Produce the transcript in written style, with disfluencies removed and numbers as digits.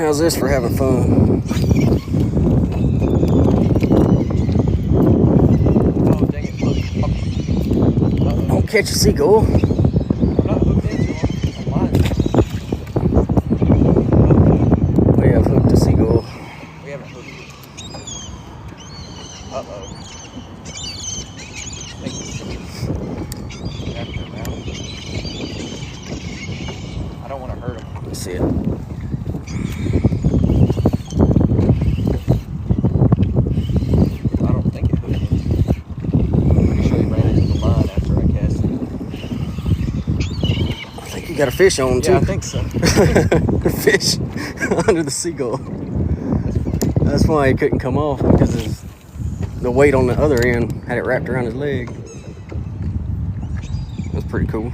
How's this for having fun? Oh, dang it. Uh-oh. Don't catch a seagull. I'm not hooked into him. I'm lying. We have hooked a seagull. We haven't hooked it. Uh-oh. After him now. I don't want to hurt him. Let's see it. I don't think it hooked him. I'm pretty sure he ran into the line after I cast it. I think you got a fish on too. Yeah, I think so. Fish under the seagull. That's why he couldn't come off, because the weight on the other end had it wrapped around his leg. That's pretty cool.